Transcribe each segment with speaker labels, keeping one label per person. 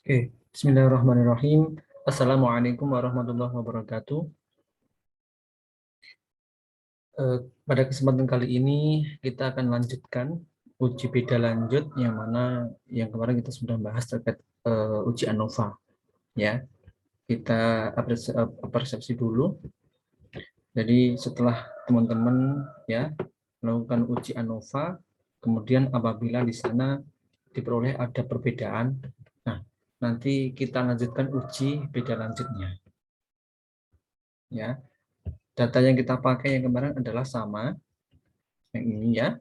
Speaker 1: Oke, Bismillahirrahmanirrahim. Assalamualaikum warahmatullahi wabarakatuh. Pada kesempatan kali ini kita akan lanjutkan uji beda lanjut yang mana yang kemarin kita sudah bahas terkait uji ANOVA. Ya, kita persepsi dulu. Jadi setelah teman-teman ya melakukan uji ANOVA, kemudian apabila di sana diperoleh ada perbedaan, nah nanti kita lanjutkan uji beda lanjutnya. Ya, data yang kita pakai yang kemarin adalah sama yang ini ya.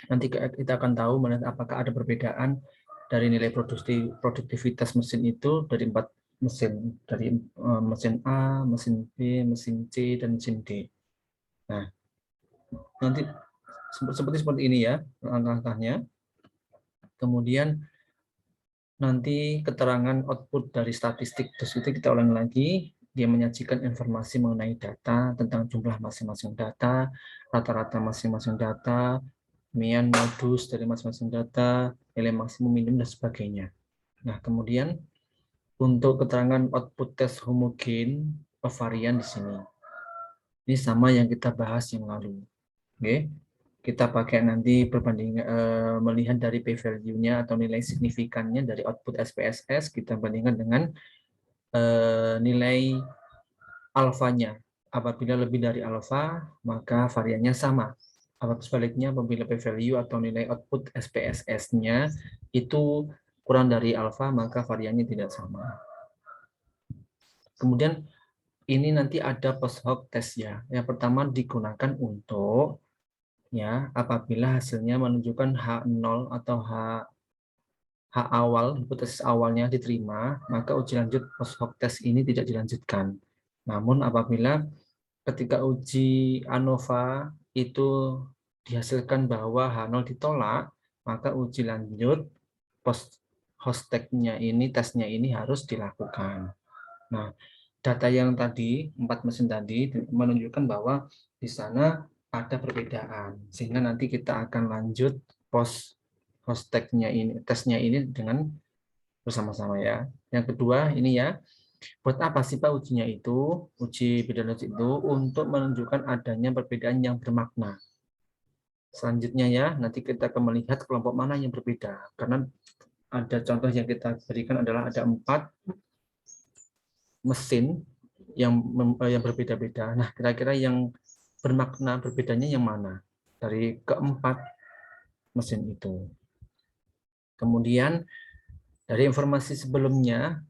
Speaker 1: Nanti kita akan tahu apakah ada perbedaan dari nilai produktivitas mesin itu dari 4 mesin, dari mesin A, mesin B, mesin C, dan mesin D. Nah, nanti seperti ini ya langkah-langkahnya. Kemudian nanti keterangan output dari statistik terus itu kita ulangi lagi. Dia menyajikan informasi mengenai data tentang jumlah masing-masing data, rata-rata masing-masing data, kemudian modus dari masing-masing data, nilai maksimum minimum dan sebagainya. Nah, kemudian untuk keterangan output tes homogen varian di sini. Ini sama yang kita bahas yang lalu. Oke. Kita pakai nanti perbandingan melihat dari p-value-nya atau nilai signifikannya dari output SPSS kita bandingkan dengan nilai alfanya. Apabila lebih dari alfa, maka variannya sama. Sebaliknya, apabila p-value atau nilai output SPSS-nya itu kurang dari alfa, maka variannya tidak sama. Kemudian ini nanti ada post hoc test ya. Yang pertama digunakan untuk ya apabila hasilnya menunjukkan H0 atau H awal, hipotesis awalnya diterima, maka uji lanjut post hoc test ini tidak dilanjutkan. Namun apabila ketika uji ANOVA itu dihasilkan bahwa H0 ditolak, maka uji lanjut post hoc tesnya ini harus dilakukan. Nah, data yang tadi 4 mesin tadi menunjukkan bahwa di sana ada perbedaan, sehingga nanti kita akan lanjut post tesnya ini dengan bersama-sama ya. Yang kedua ini ya, buat apa sih Pak ujinya itu? Uji beda lanjut itu untuk menunjukkan adanya perbedaan yang bermakna. Selanjutnya ya, nanti kita akan melihat kelompok mana yang berbeda. Karena ada contoh yang kita berikan adalah ada 4 mesin yang berbeda-beda. Nah, kira-kira yang bermakna berbedanya yang mana dari keempat mesin itu? Kemudian dari informasi sebelumnya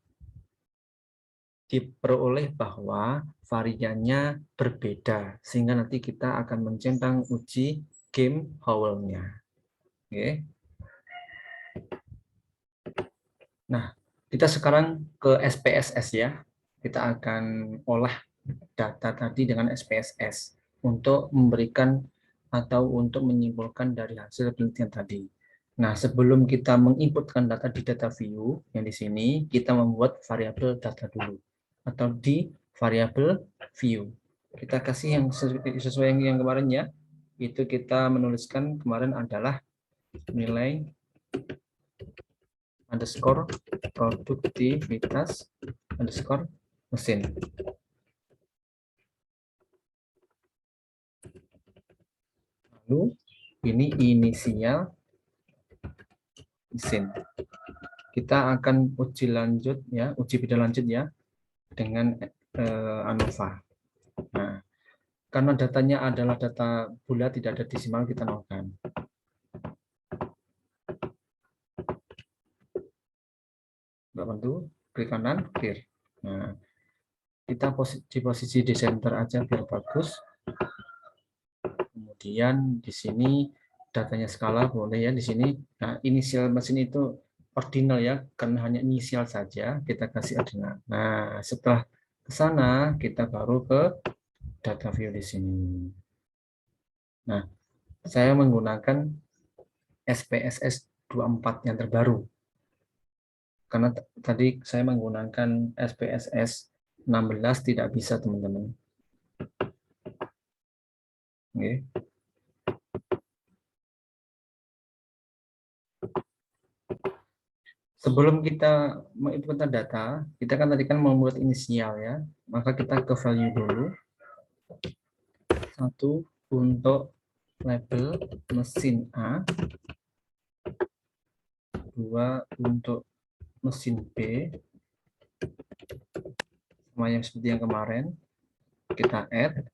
Speaker 1: diperoleh bahwa variannya berbeda, sehingga nanti kita akan mencentang uji game Howell-nya. Oke. Nah, kita sekarang ke SPSS ya. Kita akan olah data tadi dengan SPSS untuk memberikan atau untuk menyimpulkan dari hasil penelitian tadi. Nah, sebelum kita menginputkan data di data view yang di sini, kita membuat variabel data dulu atau di variabel view. Kita kasih yang sesuai yang kemarin ya. Itu kita menuliskan kemarin adalah nilai underscore produktivitas underscore mesin. Lalu ini inisial mesin. Kita akan uji lanjut ya, uji beda lanjut ya dengan ANOVA. Nah, karena datanya adalah data bulat tidak ada desimal, kita nolkan. Mbak bantu, klik kanan, clear. Nah, kita di posisi di center aja biar bagus. Kemudian di sini datanya skala boleh ya di sini. Nah, inisial mesin itu ordinal ya, karena hanya inisial saja kita kasih ordinal. Nah, setelah ke sana kita baru ke data view di sini. Nah, saya menggunakan SPSS 24 yang terbaru. Karena tadi saya menggunakan SPSS 16 tidak bisa, teman-teman. Oke. Sebelum kita menginputkan data, kita kan tadi kan membuat inisial ya. Maka kita ke value dulu. Satu untuk label mesin A, dua untuk mesin B, sama yang seperti yang kemarin. Kita add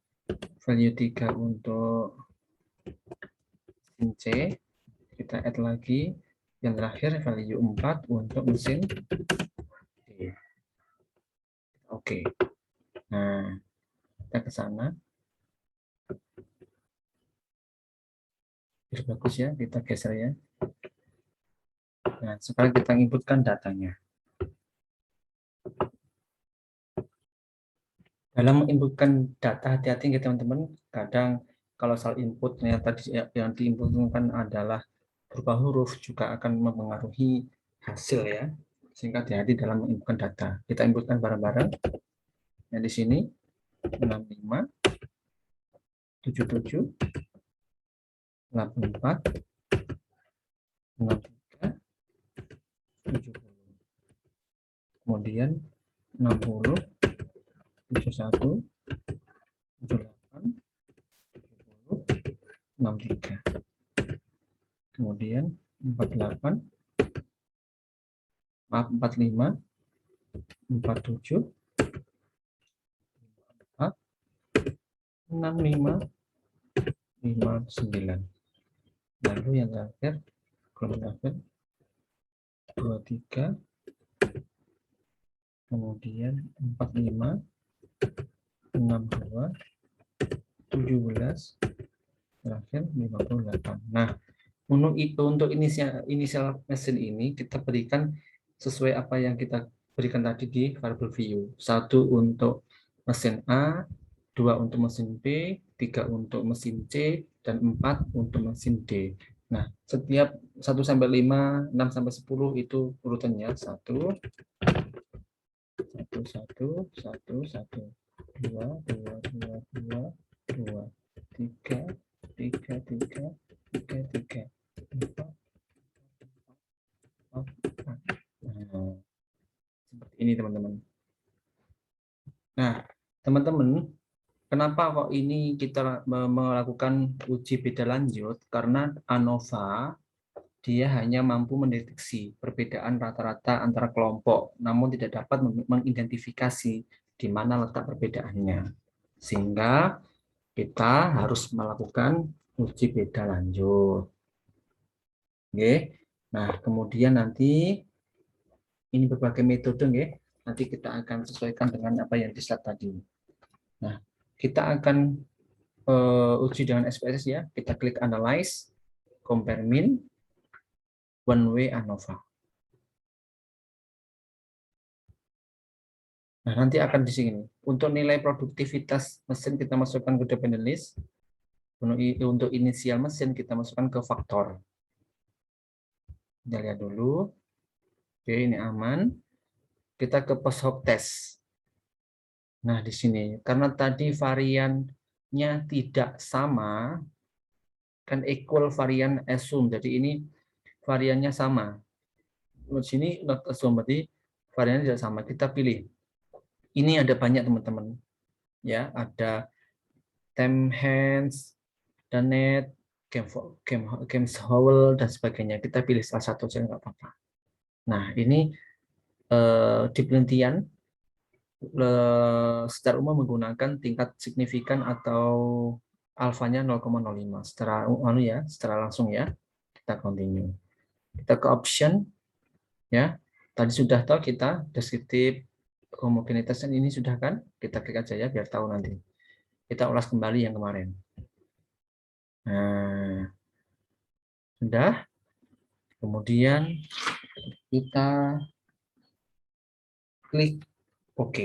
Speaker 1: value 3 untuk mesin C, kita add lagi yang terakhir value 4 untuk mesin D. Oke. Nah, kita ke sana. Biar bagus ya, kita geser ya. Nah, sekarang kita inputkan datanya. Dalam menginputkan data, hati-hati ya teman-teman. Kadang kalau soal input ternyata yang diinputkan adalah berupa huruf juga akan mempengaruhi hasil ya. Sehingga hati-hati dalam menginputkan data. Kita inputkan bareng-bareng. Yang di sini 65, 77, 84, 63, 70. Kemudian 60, 71, 78, 70, 63. Kemudian 48, maaf 45, 47, 4, 65, 59. Lalu yang terakhir, kolom terakhir 23, kemudian 45, 62, 17, terakhir 58. Nah, untuk inisial mesin ini kita berikan sesuai apa yang kita berikan tadi di variable view. Satu untuk mesin A, dua untuk mesin B, tiga untuk mesin C, dan 4 untuk mesin D. Nah, setiap 1 sampai 5, 6 sampai 10 itu urutannya 1, 1, 1, 1, 1, 2, 2, 2, 2, 2, 3, 3, 3, 3, 3, 4, 4. Nah, seperti ini teman-teman. Nah, teman-teman, kenapa kok ini kita melakukan uji beda lanjut? Karena ANOVA dia hanya mampu mendeteksi perbedaan rata-rata antara kelompok, namun tidak dapat mengidentifikasi di mana letak perbedaannya. Sehingga kita harus melakukan uji beda lanjut. Oke. Nah, kemudian nanti ini berbagai metode, nanti kita akan sesuaikan dengan apa yang di slide tadi. Nah, kita akan uji dengan SPSS ya. Kita klik Analyze, Compare Mean, One Way ANOVA. Nah, nanti akan di sini. Untuk nilai produktivitas mesin kita masukkan ke dependent list. Untuk inisial mesin kita masukkan ke faktor. Kita lihat dulu. Oke, ini aman. Kita ke post hoc test. Nah, di sini karena tadi variannya tidak sama, kan equal varian assume. Jadi ini variannya sama. Di sini not assume, berarti variannya tidak sama. Kita pilih. Ini ada banyak teman-teman. Ya, ada Temhands, Danet, Games Howell dan sebagainya. Kita pilih salah satu saja nggak apa-apa. Nah, ini di penelitian secara umum menggunakan tingkat signifikan atau alfanya 0,05 secara langsung ya. Kita continue. Kita ke option ya. Tadi sudah tahu kita deskriptif homogenitas ini sudah kan? Kita klik aja ya biar tahu nanti. Kita ulas kembali yang kemarin. Nah, sudah. Kemudian kita klik OK.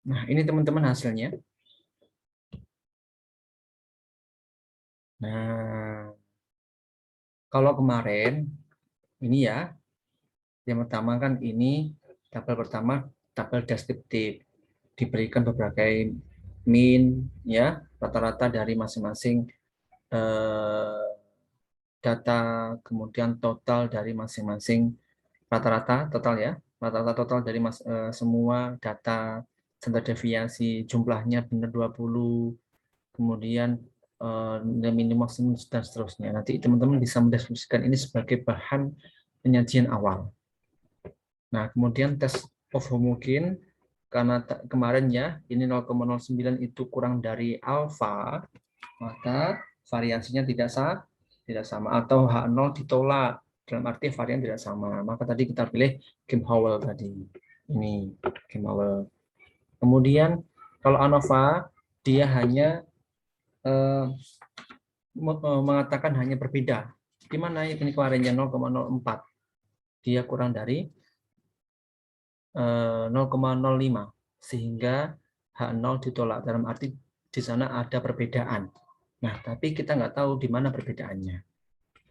Speaker 1: Nah, ini teman-teman hasilnya. Nah, kalau kemarin ini ya, yang pertama kan ini tabel pertama tabel deskriptif. diberikan berbagai min, ya, rata-rata dari masing-masing data, kemudian total dari masing-masing rata-rata total, ya, rata-rata total dari semua data, standar deviasi jumlahnya benar 20, kemudian nilai minimum maksimum dan seterusnya. Nanti teman-teman bisa mendeskripsikan ini sebagai bahan penyajian awal. Nah, kemudian tes of homogen, karena kemarin ya ini 0,09 itu kurang dari alfa, maka variansinya tidak sama, atau H0 ditolak dalam arti varian tidak sama. Maka tadi kita pilih Kim-Howell tadi. Ini Kim-Howell. Kemudian kalau ANOVA dia hanya mengatakan hanya berbeda. Di mana ini kemarinnya 0,04. Dia kurang dari 0,05 sehingga H0 ditolak, dalam arti di sana ada perbedaan. Nah, tapi kita nggak tahu di mana perbedaannya.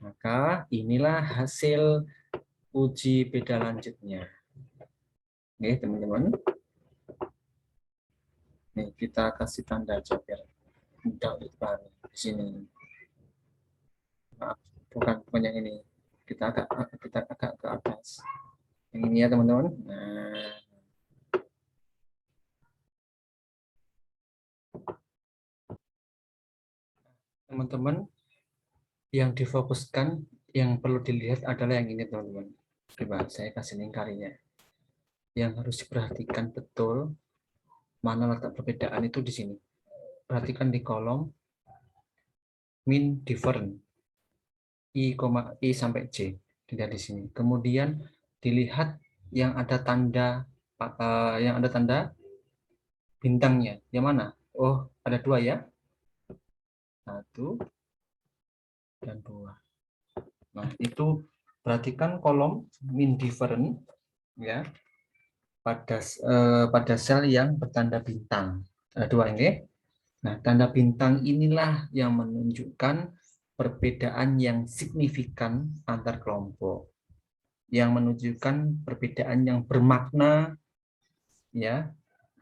Speaker 1: Maka inilah hasil uji beda lanjutnya. Oke, teman-teman. Nih, kita kasih tanda aja biar mudah untuk dipahami. Di sini. Maaf, bukan yang ini. Kita agak ke atas. Yang ini ya, teman-teman. Nah, teman-teman, yang difokuskan, yang perlu dilihat adalah yang ini, teman-teman. Coba saya kasih lingkarannya. Yang harus diperhatikan betul mana letak perbedaan itu di sini. Perhatikan di kolom min different I, I sampai J. Dilihat di sini. Kemudian dilihat yang ada tanda bintangnya. Yang mana? Oh, ada dua ya. 1 dan 2. Nah, itu perhatikan kolom min different ya pada sel yang bertanda bintang. Ada dua ini. Nah, tanda bintang inilah yang menunjukkan perbedaan yang signifikan antar kelompok, yang menunjukkan perbedaan yang bermakna, ya,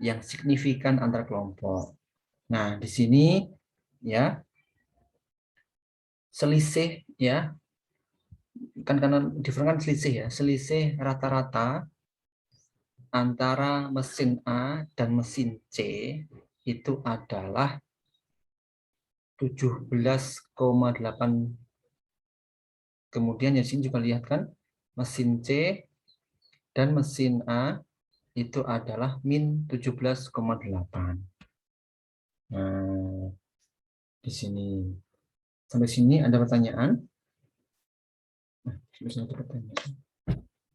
Speaker 1: yang signifikan antar kelompok. Nah, di sini ya selisih, ya, kan karena different kan selisih ya, selisih rata-rata antara mesin A dan mesin C itu adalah 17,8. Kemudian di sini juga lihat kan, mesin C dan mesin A itu adalah min 17,8. Nah, di sini. Sampai sini ada pertanyaan?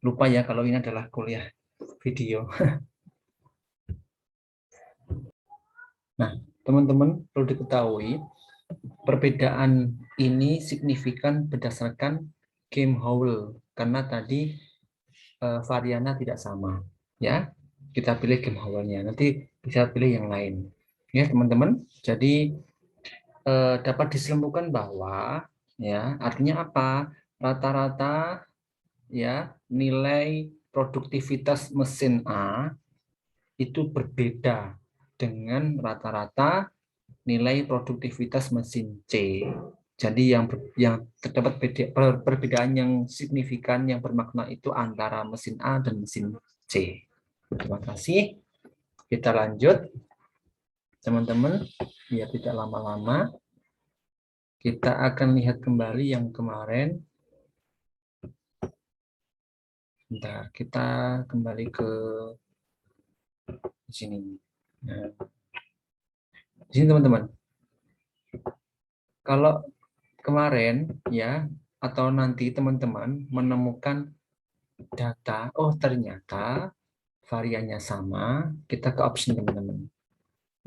Speaker 1: Lupa ya kalau ini adalah kuliah video. Nah, teman-teman perlu diketahui perbedaan ini signifikan berdasarkan Kim-Howell karena tadi variannya tidak sama, ya. Kita pilih Kim-Howell-nya, nanti bisa pilih yang lain, ya teman-teman. Jadi dapat disimpulkan bahwa, ya, artinya apa, rata-rata ya nilai produktivitas mesin A itu berbeda dengan rata-rata nilai produktivitas mesin C. Jadi yang terdapat perbedaan yang signifikan yang bermakna itu antara mesin A dan mesin C. Terima kasih. Kita lanjut, teman-teman. Biar tidak lama-lama, kita akan lihat kembali yang kemarin. Bentar, kita kembali ke sini. Nah, di sini teman-teman. Kalau kemarin ya, atau nanti teman-teman menemukan data, oh ternyata variannya sama, kita ke option teman-teman.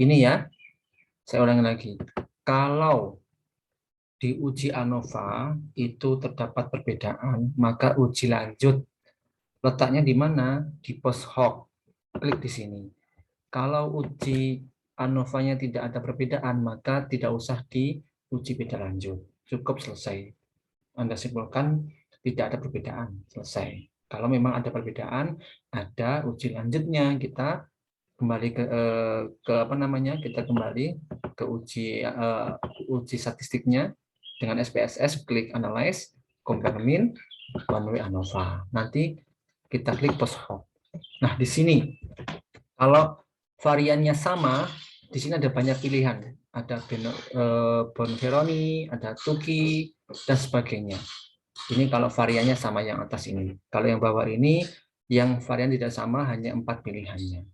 Speaker 1: Ini ya, saya ulangi lagi. Kalau di uji ANOVA itu terdapat perbedaan, maka uji lanjut letaknya di mana? Di post hoc. Klik di sini. Kalau uji ANOVA-nya tidak ada perbedaan, maka tidak usah diuji beda lanjut. Cukup selesai. Anda simpulkan tidak ada perbedaan, selesai. Kalau memang ada perbedaan, ada uji lanjutnya, kita kembali ke apa namanya, kita kembali ke uji statistiknya dengan SPSS, klik analyze, compare mean, one-way ANOVA. Nanti kita klik post hoc. Nah, di sini kalau variannya sama, di sini ada banyak pilihan. Ada Bonferroni, ada Tuki, dan sebagainya. Ini kalau variannya sama yang atas ini. Kalau yang bawah ini, yang varian tidak sama hanya 4 pilihannya.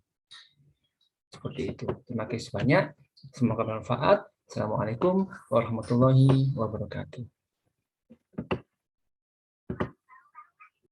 Speaker 1: Seperti itu. Terima kasih banyak. Semoga bermanfaat. Assalamualaikum warahmatullahi wabarakatuh.